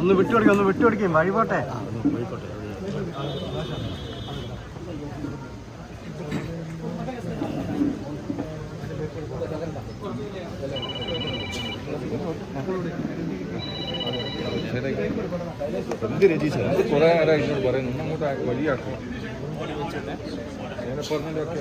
ഒന്ന് വിട്ടുപിടിക്കും വഴി പോട്ടെ. എന്ത് രചിച്ച അത് കുറേ നേരം എന്നോട് പറയുന്നു ഒന്നങ്ങോട്ട് വഴിയാക്കണം. അങ്ങനെ പറഞ്ഞതൊക്കെ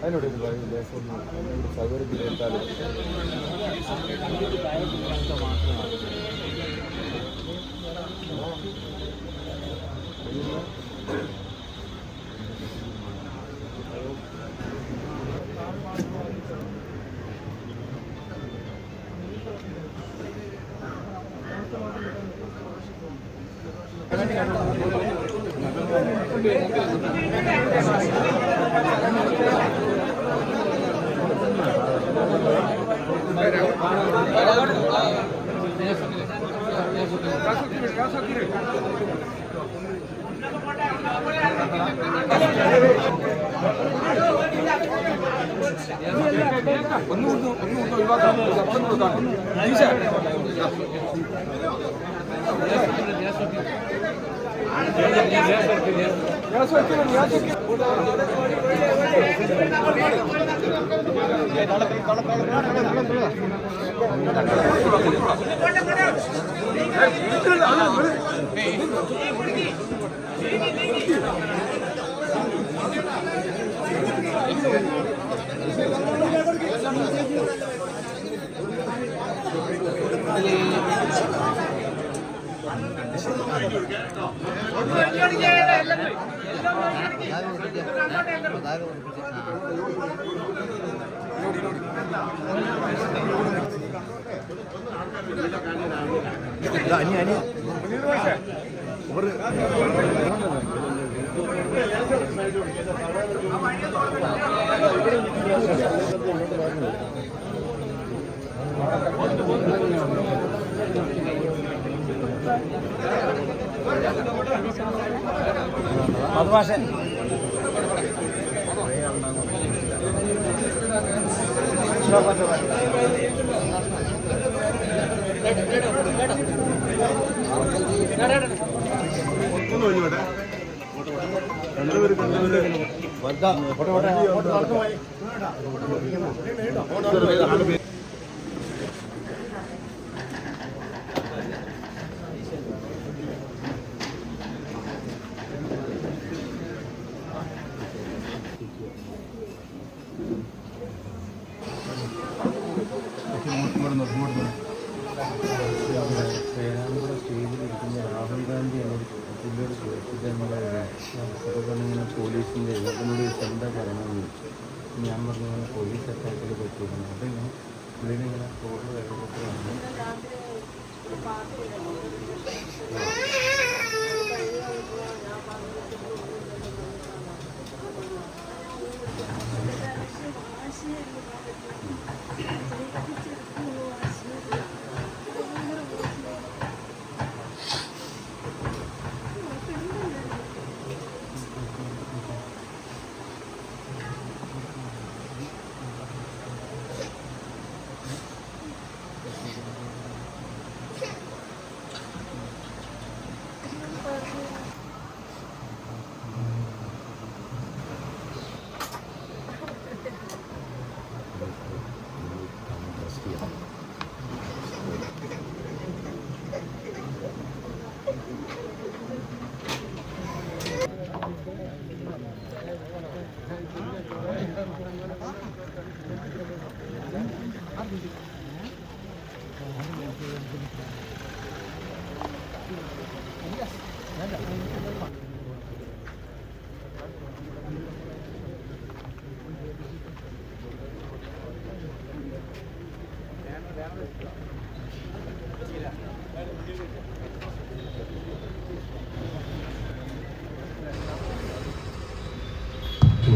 അതിനോട് സൗകര്യം എടുത്താലും മധുഭാഷൻ രാഹുൽ ഗാന്ധി പുള്ളിയോട് ചോദിച്ചിങ്ങനെ പോലീസിൻ്റെ ഇവരുടെ എന്താ പറയണമെന്ന് ചോദിച്ചു. ഞാൻ പറഞ്ഞു പോലീസ് അറ്റാക്കിൽ പറ്റിയിരുന്നു. അപ്പോൾ ഇങ്ങനെ പുള്ളിനെ ഇങ്ങനെ ഫോട്ടോ കഴിഞ്ഞിട്ട് വന്നു.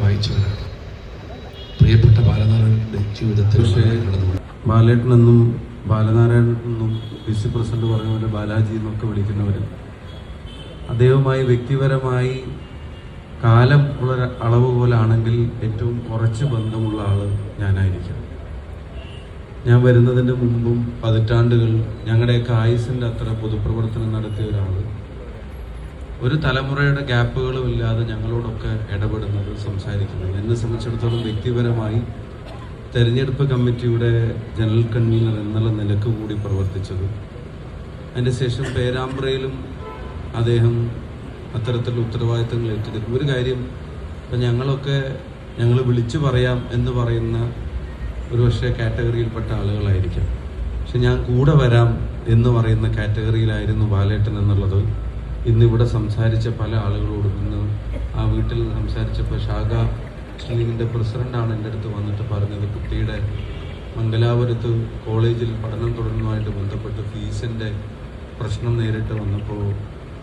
വായിച്ചവരാണ്. പ്രിയപ്പെട്ട ബാലനാരായണന്റെ ജീവിതത്തിൽ ബാലേട്ടനെന്നും ബാലനാരായണനെന്നും PC പ്രസിഡന്റ് പറഞ്ഞ പോലെ ബാലാജി എന്നൊക്കെ വിളിക്കുന്നവരും അദ്ദേഹവുമായി വ്യക്തിപരമായി കാലം ഉള്ള അളവ് പോലാണെങ്കിൽ ഏറ്റവും കുറച്ച് ബന്ധമുള്ള ആള് ഞാനായിരിക്കും. ഞാൻ വരുന്നതിന് മുമ്പും പതിറ്റാണ്ടുകൾ ഞങ്ങളുടെയൊക്കെ ആയുസിൻ്റെ അത്ര പൊതുപ്രവർത്തനം നടത്തിയ ഒരാൾ, ഒരു തലമുറയുടെ ഗ്യാപ്പുകളും ഇല്ലാതെ ഞങ്ങളോടൊക്കെ ഇടപെടുന്നത്, സംസാരിക്കുന്നത്, എന്നെ സംബന്ധിച്ചിടത്തോളം വ്യക്തിപരമായി തെരഞ്ഞെടുപ്പ് കമ്മിറ്റിയുടെ ജനറൽ കൺവീനർ എന്നുള്ള നിലക്ക് കൂടി പ്രവർത്തിച്ചത്. അതിൻ്റെ ശേഷം പേരാമ്പ്രയിലും അദ്ദേഹം അത്തരത്തിലുള്ള ഉത്തരവാദിത്തങ്ങൾ ഏറ്റെടുക്കും. ഒരു കാര്യം, ഇപ്പം ഞങ്ങൾ വിളിച്ചു പറയാം എന്ന് പറയുന്ന ഒരു പക്ഷേ കാറ്റഗറിയിൽപ്പെട്ട ആളുകളായിരിക്കാം, പക്ഷെ ഞാൻ കൂടെ വരാം എന്ന് പറയുന്ന കാറ്റഗറിയിലായിരുന്നു ബാലേട്ടൻ എന്നുള്ളത് ഇന്നിവിടെ സംസാരിച്ച പല ആളുകളോടും, ഇന്ന് ആ വീട്ടിൽ സംസാരിച്ചപ്പോൾ ശാഖ ലീഗിൻ്റെ പ്രസിഡൻ്റാണ് എൻ്റെ അടുത്ത് വന്നിട്ട് പറഞ്ഞത്, കുട്ടിയുടെ മംഗലാപുരത്ത് കോളേജിൽ പഠനം തുടരുന്നതുമായിട്ട് ബന്ധപ്പെട്ട് ഫീസിൻ്റെ പ്രശ്നം നേരിട്ട് വന്നപ്പോൾ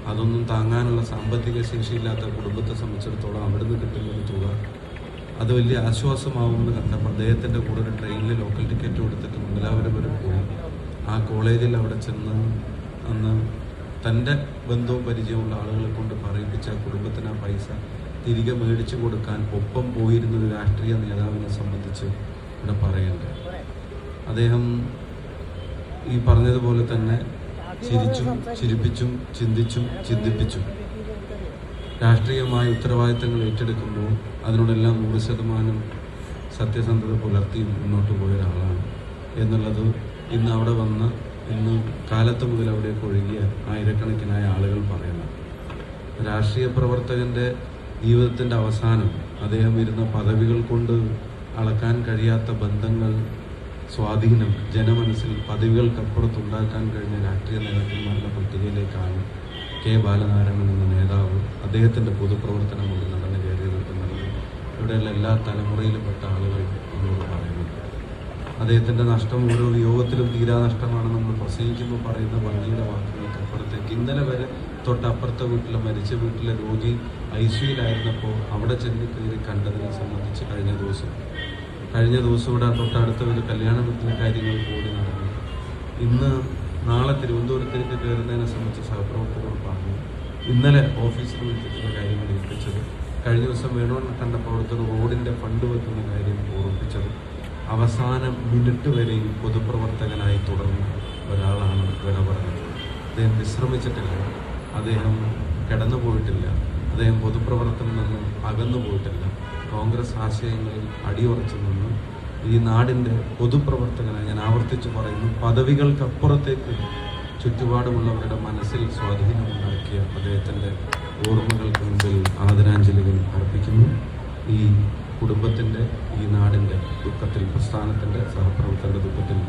അതൊന്നും താങ്ങാനുള്ള സാമ്പത്തിക ശേഷിയില്ലാത്ത കുടുംബത്തെ സംബന്ധിച്ചിടത്തോളം അവിടുന്ന് കിട്ടുന്നൊരു തുക അത് വലിയ ആശ്വാസമാവുമെന്ന് കണ്ടപ്പോൾ അദ്ദേഹത്തിൻ്റെ കൂടെ ഒരു ട്രെയിനിൽ ലോക്കൽ ടിക്കറ്റ് കൊടുത്തിട്ട് മംഗലാപുരം വരെ പോയി ആ കോളേജിൽ അവിടെ ചെന്ന് അന്ന് തൻ്റെ ബന്ധവും പരിചയമുള്ള ആളുകളെ കൊണ്ട് പറയിപ്പിച്ച കുടുംബത്തിന് ആ പൈസ തിരികെ മേടിച്ചു കൊടുക്കാൻ ഒപ്പം പോയിരുന്നൊരു രാഷ്ട്രീയ നേതാവിനെ സംബന്ധിച്ച് ഇവിടെ പറയേണ്ടത്. അദ്ദേഹം ഈ പറഞ്ഞതുപോലെ തന്നെ ചിരിച്ചും ചിരിപ്പിച്ചും ചിന്തിച്ചും ചിന്തിപ്പിച്ചും രാഷ്ട്രീയമായ ഉത്തരവാദിത്തങ്ങൾ ഏറ്റെടുക്കുമ്പോൾ അതിനോടെല്ലാം 100% സത്യസന്ധത പുലർത്തി മുന്നോട്ട് പോയ ഒരാളാണ് എന്നുള്ളത് ഇന്ന് അവിടെ വന്ന് ഇന്ന് കാലത്ത് മുതൽ അവിടേക്ക് ഒഴുകിയ ആയിരക്കണക്കിനായ ആളുകൾ പറയുന്നു. രാഷ്ട്രീയ പ്രവർത്തകൻ്റെ ജീവിതത്തിൻ്റെ അവസാനം അദ്ദേഹം ഇരുന്ന പദവികൾ കൊണ്ട് അളക്കാൻ കഴിയാത്ത ബന്ധങ്ങൾ, സ്വാധീനം ജനമനസ്സിൽ പദവികൾക്കപ്പുറത്തുണ്ടാക്കാൻ കഴിഞ്ഞ രാഷ്ട്രീയ നേതാക്കന്മാരുടെ പട്ടികയിലേക്കാണ് കെ ബാലനാരായണൻ എന്ന നേതാവ് അദ്ദേഹത്തിൻ്റെ പൊതുപ്രവർത്തനം കൊണ്ട് നടന്നു കയറിയത് എന്നുള്ളത് ഇവിടെയുള്ള എല്ലാ തലമുറയിലും പെട്ട ആളുകൾ നമ്മളോട് പറയുന്നുണ്ട്. അദ്ദേഹത്തിൻ്റെ നഷ്ടം ഓരോ വിയോഗത്തിലും തീരാ നഷ്ടമാണ് നമ്മൾ പ്രസംഗിക്കുമ്പോൾ പറയുന്ന ഭംഗിയുടെ വാക്കുകൾക്കപ്പുറത്തേക്ക് ഇന്നലെ വരെ തൊട്ടപ്പുറത്തെ വീട്ടിലെ മരിച്ച വീട്ടിലെ രോഗി ICUയിലായിരുന്നപ്പോൾ അവിടെ ചെന്ന് കയറി കണ്ടതിനെ സംബന്ധിച്ച് കഴിഞ്ഞ ദിവസം ഇവിടെ തൊട്ടടുത്ത ഒരു കല്യാണ വീട്ടിലെ കാര്യങ്ങൾ കൂടി നടന്നു. നാളെ തിരുവനന്തപുരത്തേക്ക് കയറുന്നതിനെ സംബന്ധിച്ച് സഹപ്രവർത്തകർ പറഞ്ഞു. ഇന്നലെ ഓഫീസിൽ വിളിച്ചിട്ടുള്ള കാര്യങ്ങൾ ഏൽപ്പിച്ചത്, കഴിഞ്ഞ ദിവസം വേണമെന്ന് കണ്ടപ്പോൾ അവിടുത്തെ റോഡിൻ്റെ ഫണ്ട് വെക്കുന്ന കാര്യം ഓർമ്മിപ്പിച്ചത്, അവസാനം മിനിറ്റ് വരെയും പൊതുപ്രവർത്തകനായി തുടർന്ന ഒരാളാണ് വിട പറഞ്ഞത്. അദ്ദേഹം വിശ്രമിച്ചിട്ടില്ല, അദ്ദേഹം കിടന്നു പോയിട്ടില്ല, അദ്ദേഹം പൊതുപ്രവർത്തനം നിന്ന് അകന്നു പോയിട്ടില്ല. കോൺഗ്രസ് ആശയങ്ങളിൽ അടിയുറച്ചു നിന്ന് ഈ നാടിൻ്റെ പൊതുപ്രവർത്തകനായി, ഞാൻ ആവർത്തിച്ച് പറയുന്നു, പദവികൾക്കപ്പുറത്തേക്ക് ചുറ്റുപാടുമുള്ളവരുടെ മനസ്സിൽ സ്വാധീനമുണ്ടാക്കിയ അദ്ദേഹത്തിൻ്റെ ഓർമ്മകൾക്ക് മുമ്പിൽ ആദരാഞ്ജലികൾ അർപ്പിക്കുന്നു. ഈ കുടുംബത്തിൻ്റെ, ഈ നാടിൻ്റെ ദുഃഖത്തിൽ, പ്രസ്ഥാനത്തിൻ്റെ സഹപ്രവർത്തകരുടെ ദുഃഖത്തിൽ